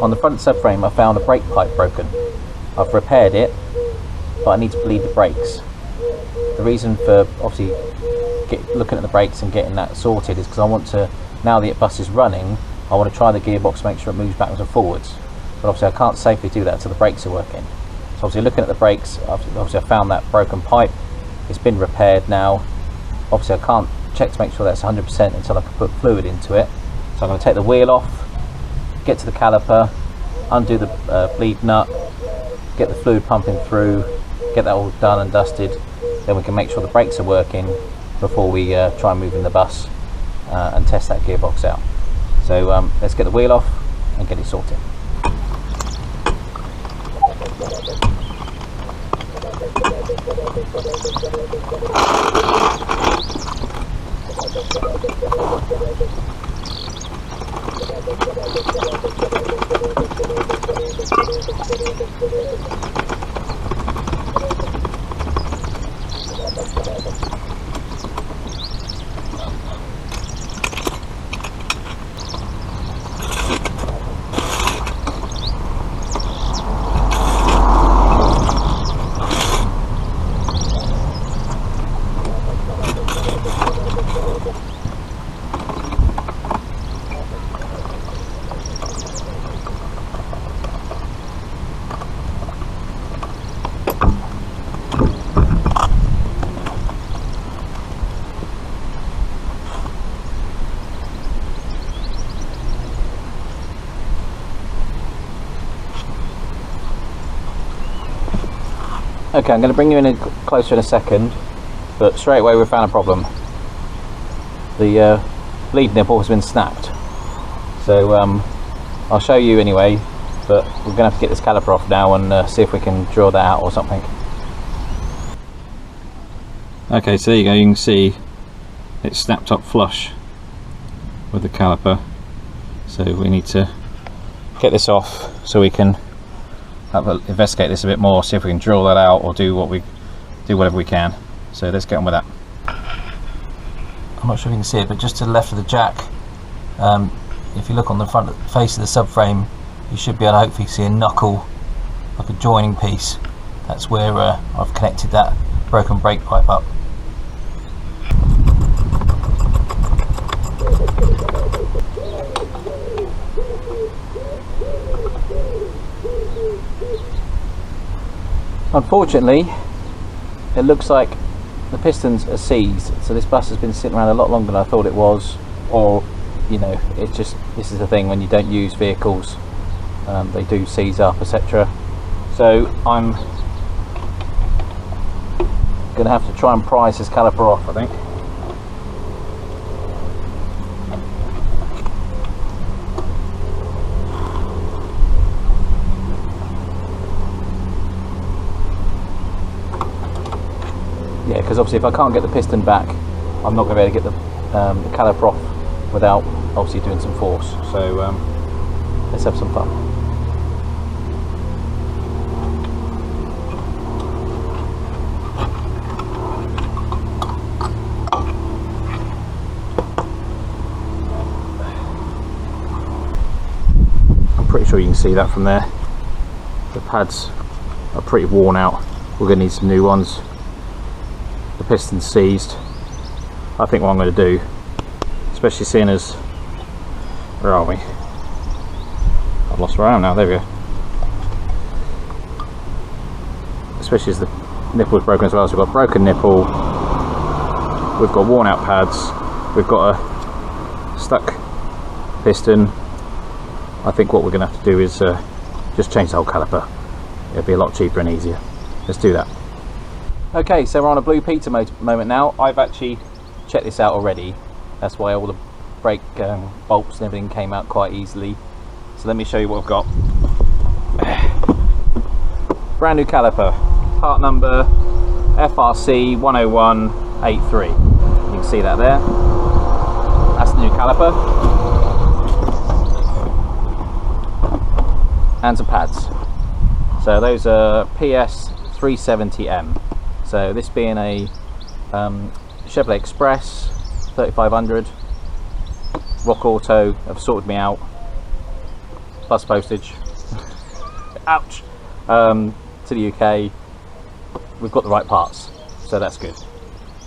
on the front subframe I found a brake pipe broken. I've repaired it, but I need to bleed the brakes. The reason for obviously looking at the brakes and getting that sorted is because I want to, now the bus is running, I want to try the gearbox to make sure it moves backwards and forwards. But obviously I can't safely do that until the brakes are working. So obviously looking at the brakes, obviously I found that broken pipe. It's been repaired now. Obviously I can't check to make sure that's 100% until I can put fluid into it. So I'm going to take the wheel off, get to the caliper, undo the bleed nut, get the fluid pumping through, get that all done and dusted. Then we can make sure the brakes are working before we try and move in the bus and test that gearbox out. So let's get the wheel off and get it sorted. Okay, I'm going to bring you in closer in a second, but straight away we found a problem. The bleed nipple has been snapped. So I'll show you anyway, but we're going to have to get this caliper off now and see if we can drill that out or something. Okay, so there you go, you can see it's snapped up flush with the caliper. So we need to get this off so we can investigate this a bit more, see if we can drill that out or do whatever we can. So let's get on with that. I'm not sure if you can see it, but just to the left of the jack, if you look on the front face of the subframe, you should be able to hopefully see a knuckle, like a joining piece. That's where I've connected that broken brake pipe up. Unfortunately, it looks like the pistons are seized, so this bus has been sitting around a lot longer than I thought it was, or you know, it's just, this is the thing when you don't use vehicles, they do seize up, etc. So I'm going to have to try and prise this caliper off, I think. Yeah, because obviously if I can't get the piston back, I'm not going to be able to get the caliper off without obviously doing some force. So let's have some fun. I'm pretty sure you can see that from there. The pads are pretty worn out. We're going to need some new ones. The piston's seized. I think what I'm going to do, especially seeing as, where are we? I've lost where I am now, there we go. Especially as the nipple is broken as well, so we've got a broken nipple, we've got worn out pads, we've got a stuck piston. I think what we're going to have to do is just change the whole caliper. It'll be a lot cheaper and easier. Let's do that. Okay, so we're on a Blue Peter moment now. I've actually checked this out already. That's why all the brake bolts and everything came out quite easily. So let me show you what I've got. Brand new caliper, part number FRC 10183. You can see that there. That's the new caliper. And some pads. So those are PS 370M. So this being a Chevrolet Express 3500, Rock Auto have sorted me out. plus postage, ouch, to the UK, we've got the right parts, so that's good.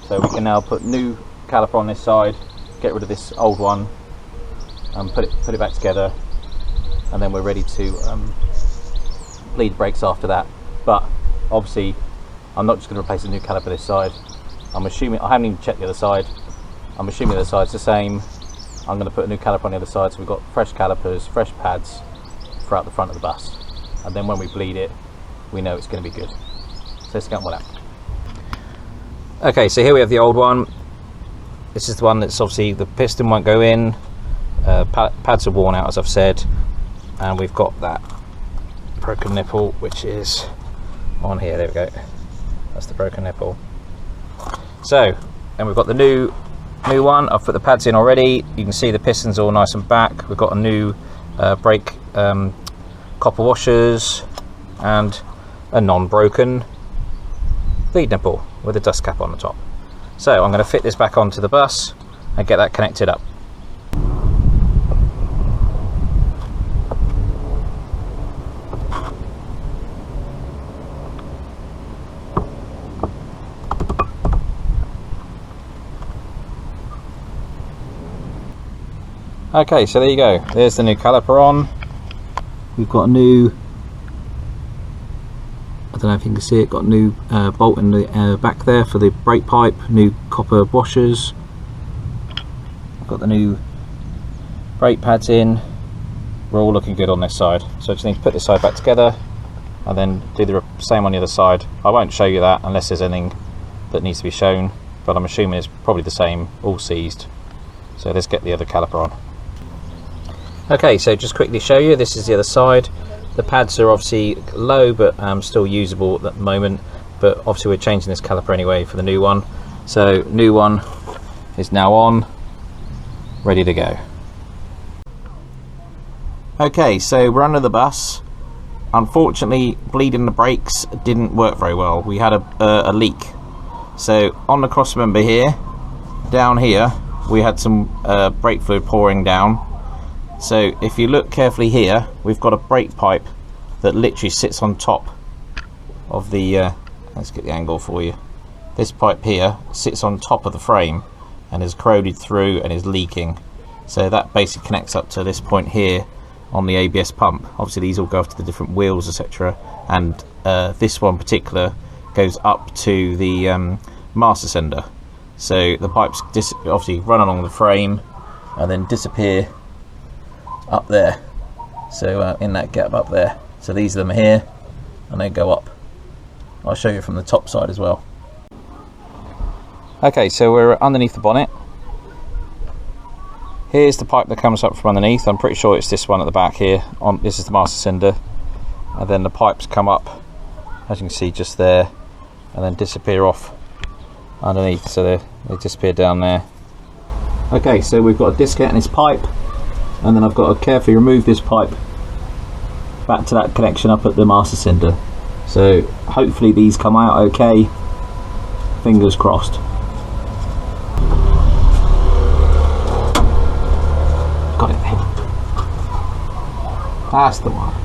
So we can now put new caliper on this side, get rid of this old one, and put it back together, and then we're ready to bleed brakes after that. But obviously I'm not just going to replace a new caliper this side. I'm assuming, I haven't even checked the other side, I'm assuming the other side's the same. I'm going to put a new caliper on the other side, so we've got fresh calipers, fresh pads throughout the front of the bus, and then when we bleed it, we know it's going to be good. So let's get on with that. Okay, so here we have the old one. This is the one that's obviously, the piston won't go in, pads are worn out as I've said, and we've got that broken nipple which is on here. There we go, that's the broken nipple. So, and we've got the new one. I've put the pads in already. You can see the pistons all nice and back. We've got a new brake copper washers and a non-broken bleed nipple with a dust cap on the top. So I'm going to fit this back onto the bus and get that connected up. Okay, so there you go, there's the new caliper on. We've got a new, I don't know if you can see it, got a new bolt in the back there for the brake pipe, new copper washers. Got the new brake pads in. We're all looking good on this side, so I just need to put this side back together and then do the same on the other side. I won't show you that unless there's anything that needs to be shown, but I'm assuming it's probably the same, all seized. So let's get the other caliper on. Okay, so just quickly show you, this is the other side. The pads are obviously low but still usable at the moment, but obviously we're changing this caliper anyway for the new one. So new one is now on, ready to go. Okay, so we're under the bus. Unfortunately, bleeding the brakes didn't work very well. We had a leak. So on the crossmember here, down here, we had some brake fluid pouring down. So if you look carefully here, we've got a brake pipe that literally sits on top of the, let's get the angle for you. This pipe here sits on top of the frame and is corroded through and is leaking. So that basically connects up to this point here on the ABS pump. Obviously these all go off to the different wheels, etc. And this one in particular goes up to the master cylinder. So the pipes obviously run along the frame and then disappear up there, so in that gap up there. So these of them are here and they go up. I'll show you from the top side as well. Okay, so we're underneath the bonnet. Here's the pipe that comes up from underneath. I'm pretty sure it's this one at the back here. This is the master cylinder, and then the pipes come up, as you can see, just there, and then disappear off underneath. So they disappear down there. Okay, so we've got a disc out in this pipe, and then I've got to carefully remove this pipe back to that connection up at the master cylinder. So hopefully these come out okay, fingers crossed. Got it there. That's the one.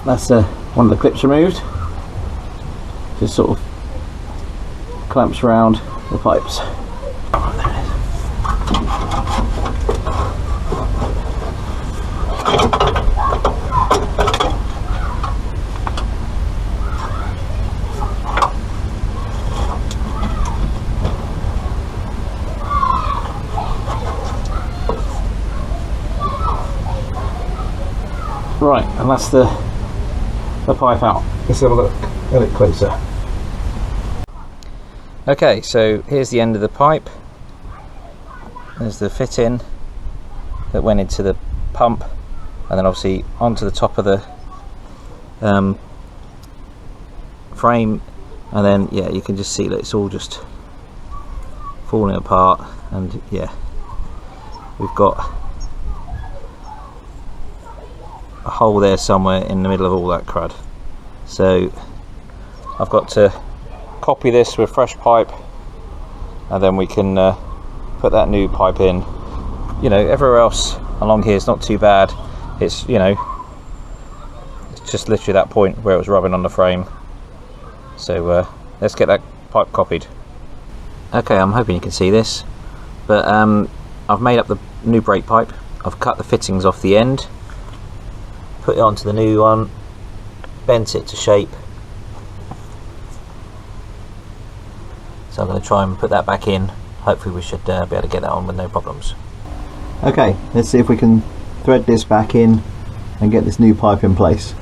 That's one of the clips removed. Just sort of clamps around the pipes. Oh, there it is. Right, and that's the pipe out. Let's have a look at it closer. Okay, so here's the end of the pipe. There's the fit-in that went into the pump, and then obviously onto the top of the frame, and then yeah, you can just see that it's all just falling apart, and yeah, we've got a hole there somewhere in the middle of all that crud. So I've got to copy this with fresh pipe, and then we can put that new pipe in. You know, everywhere else along here is not too bad. It's, you know, it's just literally that point where it was rubbing on the frame. So let's get that pipe copied. Okay, I'm hoping you can see this, but I've made up the new brake pipe. I've cut the fittings off the end, put it onto the new one, bent it to shape. So I'm going to try and put that back in. Hopefully we should be able to get that on with no problems. Okay, let's see if we can thread this back in and get this new pipe in place.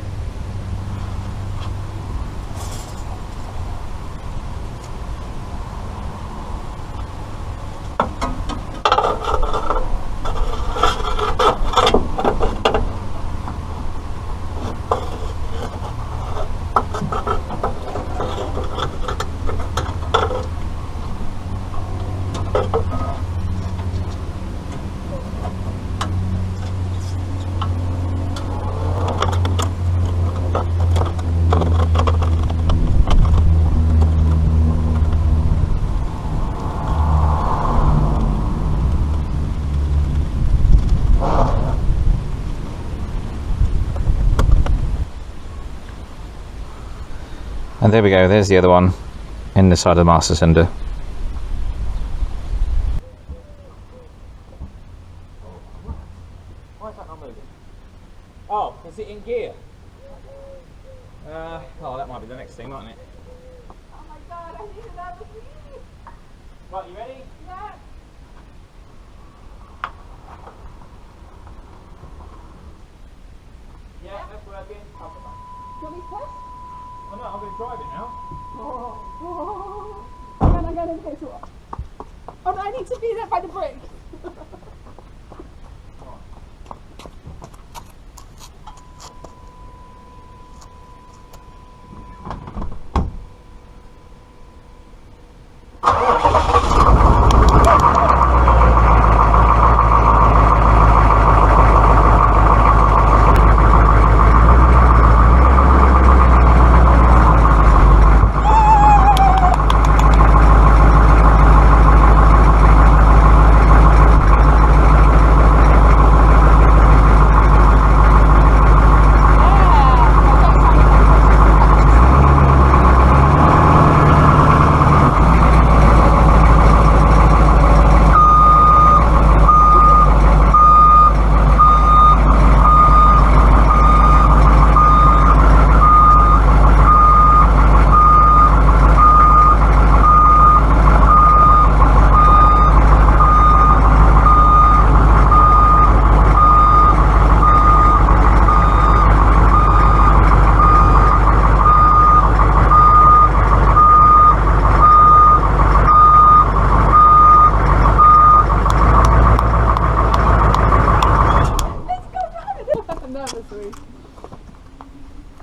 And there we go, there's the other one in the side of the master cylinder. Why is that not moving? Oh, is it in gear? Oh, that might be the next thing, mightn't it? Oh my god, I needed that with me! Right, you ready? Yeah! Yeah, that's working. I'll come back. Do you want me to push? Oh no, I'm going to drive it now. Oh, I'm gonna okay, so oh no, I need to be there by the brake.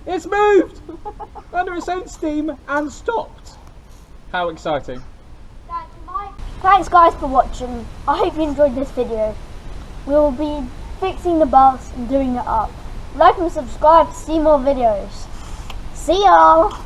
It's moved under its own steam and stopped. How exciting. Thanks guys for watching. I hope you enjoyed this video. We'll be fixing the bus and doing it up. Like and subscribe to see more videos. See y'all!